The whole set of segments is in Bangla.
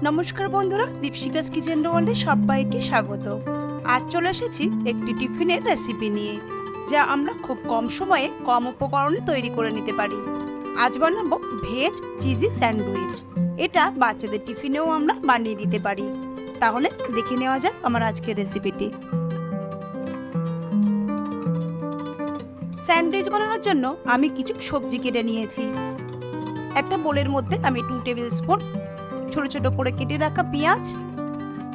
নমস্কার বন্ধুরা, দীপশিকাস কিচেন ওয়ার্ল্ডে সবাইকে স্বাগত। আজ চলে এসেছি একটি টিফিনের রেসিপি নিয়ে, যা আমরা খুব কম সময়ে কম উপকরণে তৈরি করে নিতে পারি। আজ বানাবো ভেজ চিজি স্যান্ডউইচ। এটা বাচ্চাদের টিফিনেও আমরা বানিয়ে দিতে পারি। তাহলে দেখে নেওয়া যাক আমার আজকের রেসিপিটি। স্যান্ডউইচ বানানোর জন্য আমি কিছু সবজি কেটে নিয়েছি। একটা বোলের মধ্যে আমি 2 টেবিল স্পুন ছোট ছোট করে কেটে রাখা পেঁয়াজ,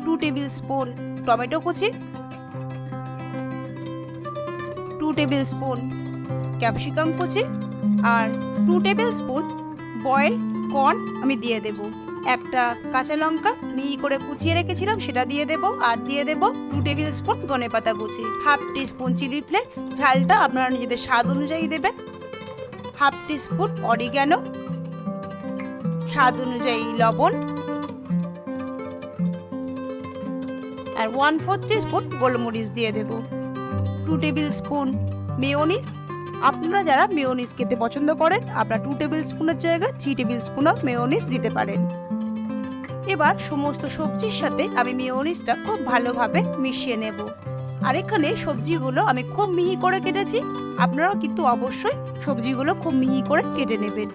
2 টেবিল স্পুন টমেটো কুচি, 2 টেবিল স্পুন ক্যাপসিকাম কুচি আর 2 টেবিল স্পুন বয়েল কর্ন আমি দিয়ে দেব। একটা কাঁচা লঙ্কা মিহি করে কুচিয়ে রেখেছিলাম, সেটা দিয়ে দেব। আর দিয়ে দেব 2 টেবিল স্পুন ধনেপাতা কুচি, হাফ টিস্পুন চিলি ফ্লেক্স, ঝালটা আপনারা নিজেদের স্বাদ অনুযায়ী দেবেন, হাফ টিস্পুন অরিগ্যানো, স্বাদ অনুযায়ী লবণ আর 1/4 টিস্পুন গোলমরিচ দিয়ে দেব। 2 টেবিল স্পুন মেয়োনিজ। আপনারা যারা মেয়োনিজ খেতে পছন্দ করেন, আপনারা 2 টেবিল স্পুনের জায়গায় 3 টেবিল স্পুনও মেয়োনিজ দিতে পারেন। এবার সমস্ত সবজির সাথে আমি মেয়োনিজটা খুব ভালোভাবে মিশিয়ে নেব। আর এখানে সবজিগুলো আমি খুব মিহি করে কেটেছি, আপনারাও কিন্তু অবশ্যই সবজিগুলো খুব মিহি করে কেটে নেবেন।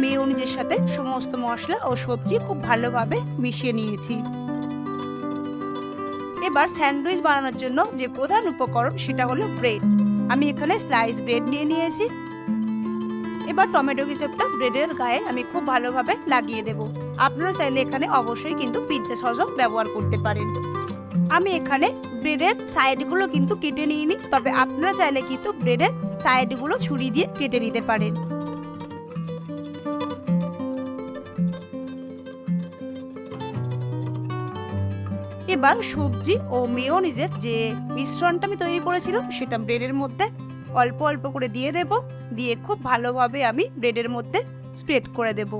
মেয়োনিজের সাথে সমস্ত মশলা ও সবজি খুব ভালোভাবে মিশিয়ে নিয়েছি। এবার স্যান্ডউইচ বানানোর জন্য যে প্রধান উপকরণ সেটা হলো ব্রেড। আমি এখানে স্লাইস ব্রেড নিয়ে নিয়েছি। এবার টমেটো কেচাপটা ব্রেডের গায়ে আমি খুব ভালোভাবে লাগিয়ে দেব। আপনারা চাইলে এখানে অবশ্যই কিন্তু পিৎজা সসও ব্যবহার করতে পারেন। আমি এখানে ব্রেডের সাইডগুলো কিন্তু কেটে নিইনি, তবে আপনারা চাইলে কিন্তু ব্রেডের সাইডগুলো ছুরি দিয়ে কেটে নিতে পারেন। এবার সবজি ও মেয়োনিজের যে মিশ্রণটা আমি তৈরি করেছিলাম সেটা ব্রেডের মধ্যে অল্প অল্প করে দিয়ে দেব। দিয়ে খুব ভালোভাবে আমি ব্রেডের মধ্যে স্প্রেড করে দেব।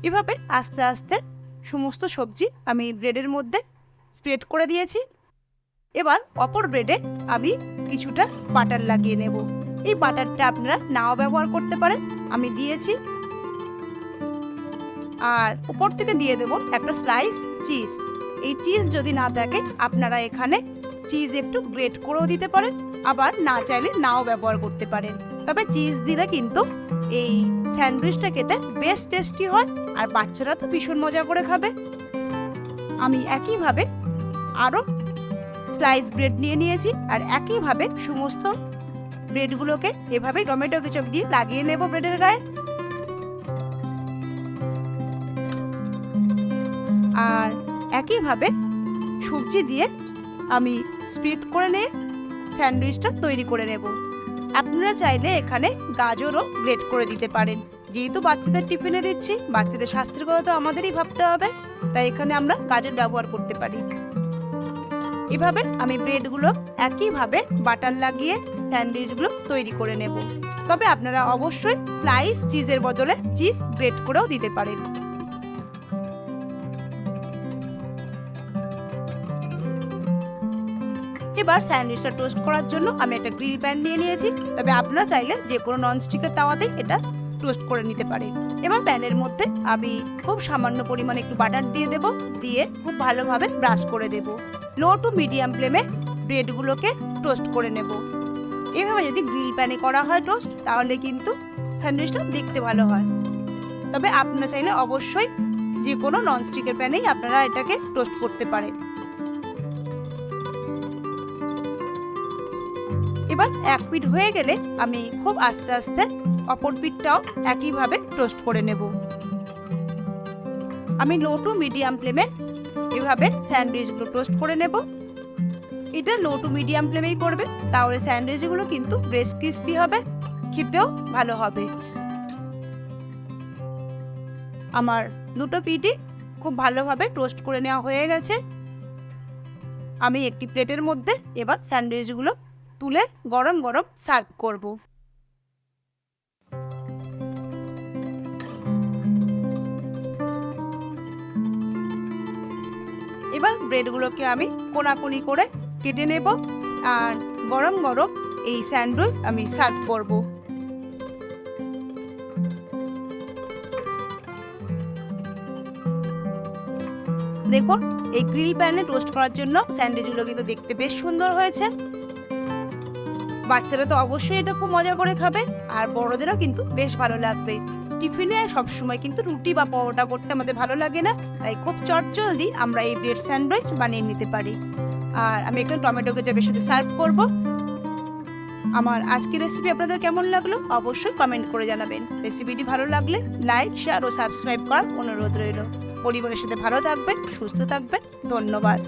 এভাবে আস্তে আস্তে সমস্ত সবজি আমি ব্রেডের মধ্যে স্প্রেড করে দিয়েছি। এবার অপর ব্রেডে আমি কিছুটা বাটার লাগিয়ে নেব। এই বাটারটা আপনারা নাও ব্যবহার করতে পারেন, আমি দিয়েছি। আর উপর থেকে দিয়ে দেব একটা স্লাইস চিজ। এই চিজ যদি না থাকে আপনারা এখানে চিজ একটু গ্রেট করেও দিতে পারেন, আবার না চাইলে নাও ব্যবহার করতে পারেন। তবে চিজ দিলে কিন্তু এই স্যান্ডউইচটা খেতে বেশ টেস্টি হয়, আর বাচ্চারা তো ভীষণ মজা করে খাবে। আমি একইভাবে আরও স্লাইস ব্রেড নিয়ে নিয়েছি, আর একইভাবে সমস্ত ব্রেডগুলোকে এভাবে টমেটো কেচাপ দিয়ে লাগিয়ে নেব ব্রেডের গায়ে। আর একইভাবে সবজি দিয়ে আমি স্প্রেড করে নিয়ে স্যান্ডউইচটা তৈরি করে নেব। আপনারা চাইলে এখানে গাজরও গ্রেট করে দিতে পারেন। যেহেতু বাচ্চাদের টিফিনে দিচ্ছি, বাচ্চাদের স্বাস্থ্যের কথা তো আমাদেরই ভাবতে হবে, তাই এখানে আমরা গাজর ব্যবহার করতে পারি। এভাবে আমি ব্রেডগুলো একইভাবে বাটার লাগিয়ে স্যান্ডউইচগুলো তৈরি করে নেব। তবে আপনারা অবশ্যই স্লাইস চিজের বদলে চিজ গ্রেট করেও দিতে পারেন। এবার স্যান্ডউইচটা টোস্ট করার জন্য আমি একটা গ্রিল প্যান নিয়ে নিয়েছি, তবে আপনারা চাইলে যে কোনো ননস্টিকের তাওয়াতে এটা টোস্ট করে নিতে পারেন। এবার প্যানের মধ্যে আমি খুব সামান্য পরিমাণে একটু বাটার দিয়ে দেব, দিয়ে খুব ভালোভাবে ব্রাশ করে দেব। লো টু মিডিয়াম ফ্লেমে ব্রেডগুলোকে টোস্ট করে নেব। এভাবে যদি গ্রিল প্যানে করা হয় টোস্ট, তাহলে কিন্তু স্যান্ডউইচটা দেখতে ভালো হয়। তবে আপনারা চাইলে অবশ্যই যে কোনো ননস্টিকের প্যানেই আপনারা এটাকে টোস্ট করতে পারেন। এবার এক পিঠ হয়ে গেলে আমি খুব আস্তে আস্তে অপর পিঠটাও একইভাবে টোস্ট করে নেব। আমি লো টু মিডিয়াম ফ্লেমে এভাবে স্যান্ডউইচগুলো টোস্ট করে নেব। এটা লো টু মিডিয়াম ফ্লেমেই করবে, তাহলে স্যান্ডউইচগুলো কিন্তু বেশ ক্রিস্পি হবে, খেতেও ভালো হবে। আমার দুটো পিঠই খুব ভালোভাবে টোস্ট করে নেওয়া হয়ে গেছে। আমি একটি প্লেটের মধ্যে এবার স্যান্ডউইচগুলো তুলে গরম গরম সার্ভ করব। এবার ব্রেডগুলোকে আমি কোনাকুনি করে কেটে নেব, আর গরম গরম এই স্যান্ডউইচ আমি সার্ভ করব। দেখুন এই গ্রিল প্যানে টোস্ট করার জন্য স্যান্ডউইচগুলো কিন্তু দেখতে বেশ সুন্দর হয়েছে। বাচ্চারা তো অবশ্যই এটা খুব মজা করে খাবে, আর বড়দেরও কিন্তু বেশ ভালো লাগবে। টিফিনে সবসময় কিন্তু রুটি বা পরোটা করতে আমাদের ভালো লাগে না, তাই খুব চটজলদি আমরা এই ব্রেড স্যান্ডউইচ বানিয়ে নিতে পারি। আর আমি এখানে টমেটো কেচাপের সাথে সার্ভ করব। আমার আজকের রেসিপি আপনাদের কেমন লাগলো অবশ্যই কমেন্ট করে জানাবেন। রেসিপিটি ভালো লাগলে লাইক, শেয়ার ও সাবস্ক্রাইব করার অনুরোধ রইল। পরিবারের সাথে ভালো থাকবেন, সুস্থ থাকবেন। ধন্যবাদ।